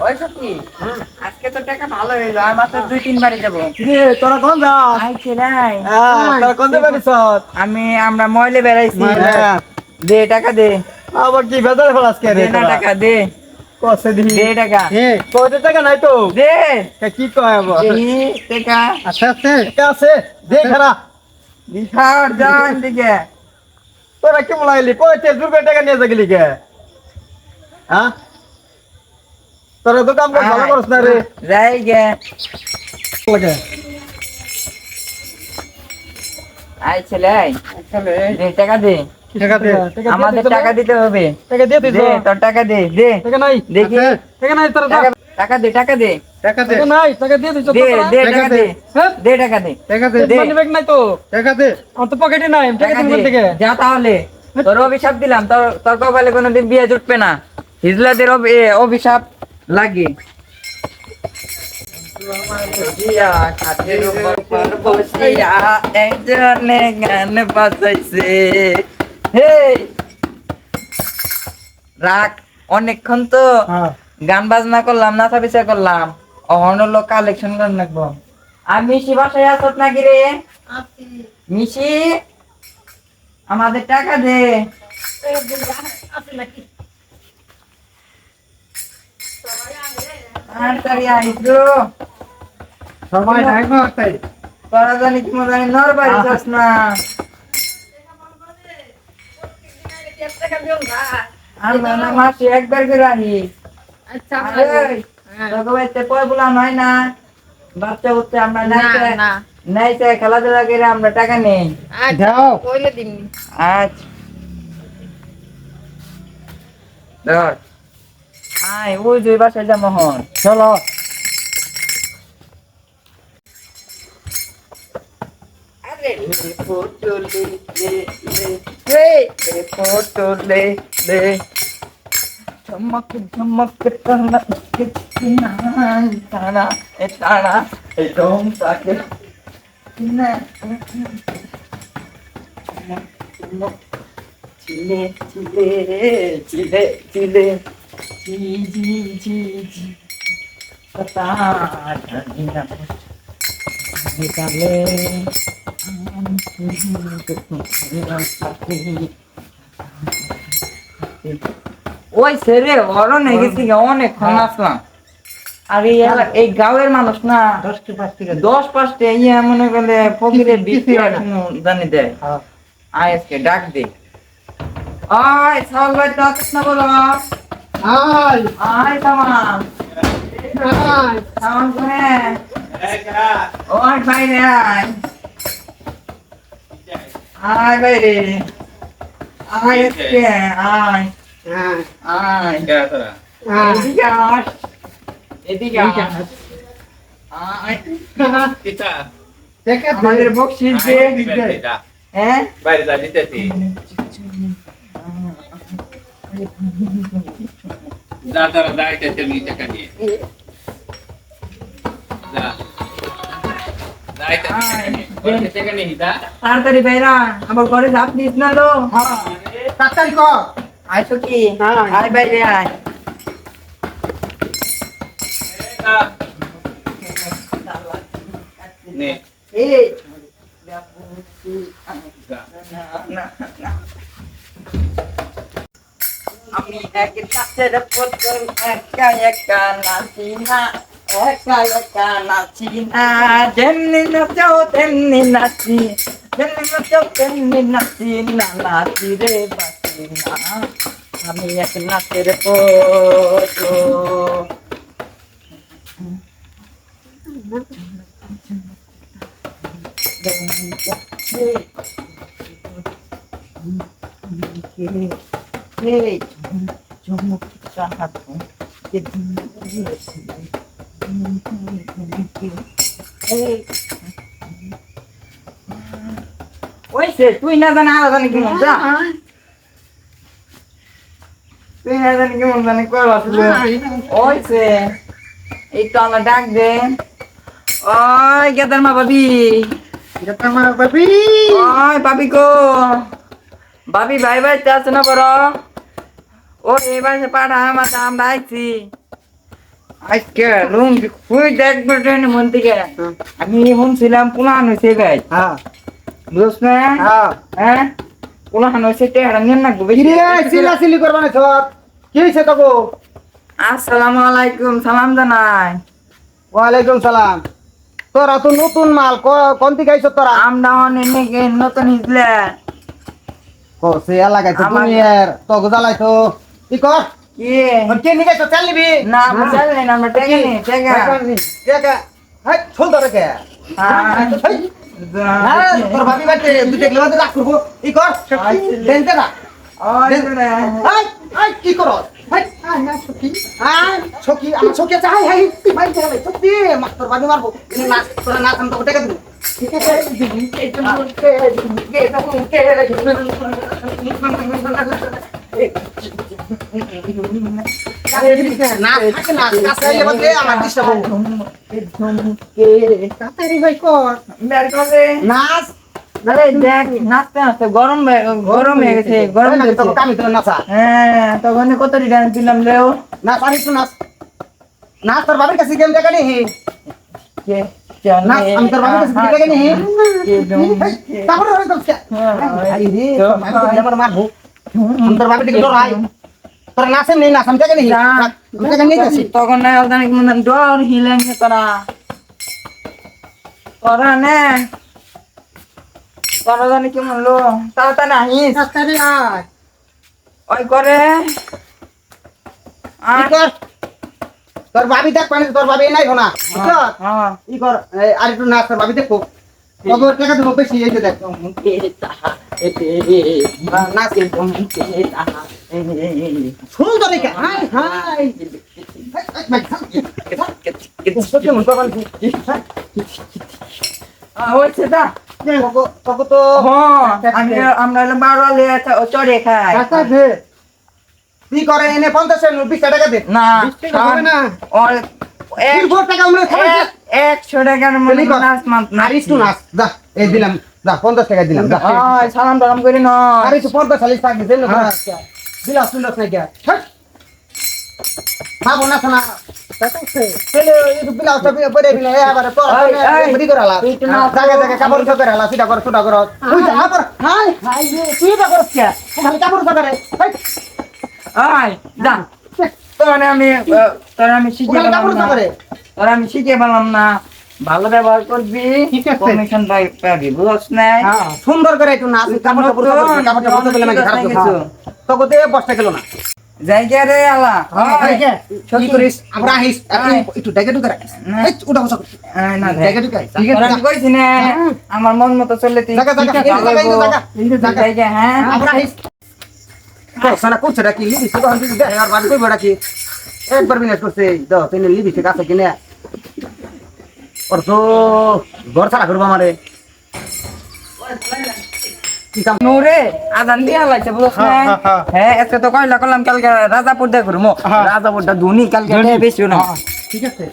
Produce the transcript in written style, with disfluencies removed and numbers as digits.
ওই সত্যি আজকে তো টাকা ভালো হইলো আর মাত্র 2-3 বারে যাবো। কিরে তোরা কোন যাস? আইছে নাই তোরা কোন দিকে বেরিয়েছ? আমরা ময়লে বেড়াইছি। হ্যাঁ। দে টাকা দে। আবার কি বেজার হল আজকে রে দে না তোরা? টাকা দে। কসে দিবি? দে টাকা। কত টাকা নাই তো? দে কি কয় আবার? দেহি টাকা আছে আছে টাকা আছে দে খারা দিখার যান দিকে। তোরা কি বলাইলি কয় 2 টাকা নিয়ে যাগলি কে? হ্যাঁ তোরা তো কাম ভালো করছ না রে। যাই গে লাগে আই ছেলে আই দে টাকা দে। টাকা দে আমাদের টাকা দিতে হবে। টাকা দিয়ে তুই দে তোর টাকা দে। দে টাকা নাই দেখি টাকা নাই তোরা টাকা দে টাকা দে টাকা দে নাই টাকা দিয়ে তুই দে দে টাকা দে। দে টাকা দে টাকা দে মানি ব্যাগ নাই তো টাকা দে আমার তো পকেটে নাই টাকা দিন থেকে যা তাহলে তোর অভিশাপ দিলাম তোর তোর কপালে কোনোদিন বিয়ে জুটবে না। হিজলাদের অভিশাপ লাগে। খাটের উপর বসিয়া একজনে গান বাজাইছে। হে রাখ অনেকক্ষণ তো গান বাজনা করলাম নাচা বিচার করলাম অহন লোক কালেকশন করে রাখবো। আর মিশি বাসায় আসত নাকি রে? মিশি আমাদের টাকা দে। তাড়াতাড়ি আইসো সবাই নাই মারতাই তোরা জানি কি মজা নর বাড়ি যাস না। আমরা না মাসে একবার করে আনি। তোকে বাড়িতে পয়গুলা নয় না বাচ্চা বুচ্চা আমরা নাই চাই খেলাধুলা করে আমরা টাকা নেই। দাও আচ্ছা ধর আয় ওই যে বাসায় যা মোহন চলো আরে ফটো লে লে ফটো লে লে চমক চমক টানা টানা টানা এই দম তাকে না চিলে চিলে চিলে চিলে জি জি জি জি পতা জানিনা নিকালে ওই সেরে অরণ হয়ে গেছি অনেকক্ষণ আসলাম। আর এই গাঁয়ের মানুষ না 10-5টা ইয়ে মনে করলে ফকিরের বিক্রি জানি দেয়। আজকে ডাক দে আয় সাল ভাই তো আসিস না বলো আয় আয় সামান আয় সামান কোনে ওই বাইরে আয় আয় বাইরে আয় আজকে আয় আয় এদিকে আস এদিকে আস আয় আমাদের বকশিস দে হ্যাঁ বাইরে যা দিতেছি যা তারা যাইতেছে নি টাকা নিয়ে যা যাইতেছে টাকা নিয়ে যা তাড়াতাড়ি বাইরা আমার ঘরে ঝাঁপ দিস না লো। তাড়াতাড়ি কর আইসো কি আয় বাইরে আয় নে এই আমি এক গাছের পতন একা একা নাচি না একা একা নাচি না যেমনি নাচো তেমনি নাচি যেমনি নাচো তেমনি নাচি না নাচি রে বাঁচি না আমি এক নাচের পতো Hey, চমক চাহাত ওইসে তুই না জানি আরো জানি কেমন যা তুই না জানি কেমন জানি করবা ওইসে এই তো আমরা ডাক দে ওই গেদার মা ভাবি ওই ভাবি গো ভাবি ভাই ভাই আছে না বড় ও এবার সে পাঠা আমরা আমরা আইছি আজকে লুঙ্গি খুই দেখবে ট্রেনে মন থেকে আমি শুনছিলাম পুলান হয়েছে ভাই হ্যাঁ বুঝছ না হ্যাঁ হ্যাঁ পুলান হয়েছে টেহারা নিয়ে না কি রে চিল্লাচিল্লি করবা না সব কি হয়েছে তোকে আসসালামু আলাইকুম সালাম জানাই ওয়ালাইকুম সালাম তোরা তো নতুন মাল কোন দিকে আইছ তোরা আমরা অনেক নতুন হিজলে কসে লাগাইছো আমার- তুমি এর তোকে জ্বালাইছো কি কর কি কে নিয়ে গেছো চাল নিবি না বুঝালে না আমরা টেকে নি টেকা দেখা হাই ছোল ধরে কে হ্যাঁ তোর ভাবি বাড়িতে দুটো কিলো রাখ করবো ই কর দেনতে না হাই হাই কি করো হাই হাই না সখী হাই সখী আমার সখী আছে হাই হাই তুই ভাই চলে সত্যি তোর ভাবি মারবো না তোরা না আমি তোকে টাকা দিব ঠিক আছে না থাকে না কাছে আইলে বলতে আমার ডিস্টার্ব হবে তাড়াতাড়ি ভাই কর নাচ নাচতে নাচতে গরম গরম হয়ে গেছে গরম তোকে হয়েছে কামি তো নাচা হ্যাঁ তখন কত রিটার্ন দিলাম রেও নাচ আর একটু নাচ নাচ তোর বাবার কাছে গেম দেখা নেই নাচ আমি তোর বাবার কাছে দেখা নেই তারপরে হয়ে গেছে আই রে আমার মারবো আমি তোর বাবার দিকে ডরাই তোর নাচেন নেই নাচ আমি দেখা নেই আমি দেখা নেই যাচ্ছি তখন না জানি মনে ডর হিলেন তোরা তোরা নে তোরা জানি কি মনলো তাড়াতাড়ি আহিস তাড়াতাড়ি আয় ওই করে ই কর তোর ভাবি দেখ পানি তোর ভাবি নাই হোনা হ্যাঁ ই কর আর একটু নাচ তোর ভাবি দেখো খবর টাকা দেবো বেশি এই যে দেখ নাচ ফুল ধরে কে হাই হাই সত্যি মন করবার হয়েছে তা তোকে তো আমরা হলো বারো লিয়ে চড়ে খাই কি করে এনে 50 20 টাকা দে না 20 টাকা হবে না ওর এক 4 টাকা আমরা খাইছি 100 টাকার মনে নাচ মাত আর একটু নাচ যা এই দিলাম যা 50 টাকা দিলাম যা সালাম টালাম করি না আর একটু পর্দা চালিয়ে থাকবি দেন না দিলা শুনলস না কি বাবু না শোনা চলে একটু বিলা সব পরে বিলা এবারে পর বড়ি করালা জায়গা জায়গা কাপড় তো করালা সিধা কর সুদা কর তুই যা পর হাই হাই তুই যা করছ কি খালি কাপড় তো করে আয় যা তোর আমি শিখে খালি কাপড় তো করে পেলাম না ভালো ব্যবহার করবি ঠিক আছে। কমিশন পাবি বুঝছ না সুন্দর করে একটু নাচ কাপড় কাপড় কাপড় কাপড় পেলে নাকি খারাপ কিছু তোকে দে বসতে গেল না জায়গা রে আলা কি করিস আমরা আহিস একটু ডেকে ঢুকে রাখিস উঠা বসা না ডেকে ঢুকে ঠিক আছে আমি কইছি না আমার মন মতো চললে তুই জায়গা জায়গা জায়গা জায়গা হ্যাঁ আমরা আহিস সারা করছে নাকি লিবিস তো আমি দে আর বাদ কইবো নাকি একবার বিনাশ করছে দাও তুই লিবিস কাছে কিনে ওর তো ঘর ছাড়া করবো আমারে কি কাম নুরে আদান দিয়া লাগছে বুঝছ না হ্যাঁ আজকে তো কইলা করলাম কালকে রাজাপুর দেখো রাজাপুরটা ধুনি কালকে বেশি না ঠিক আছে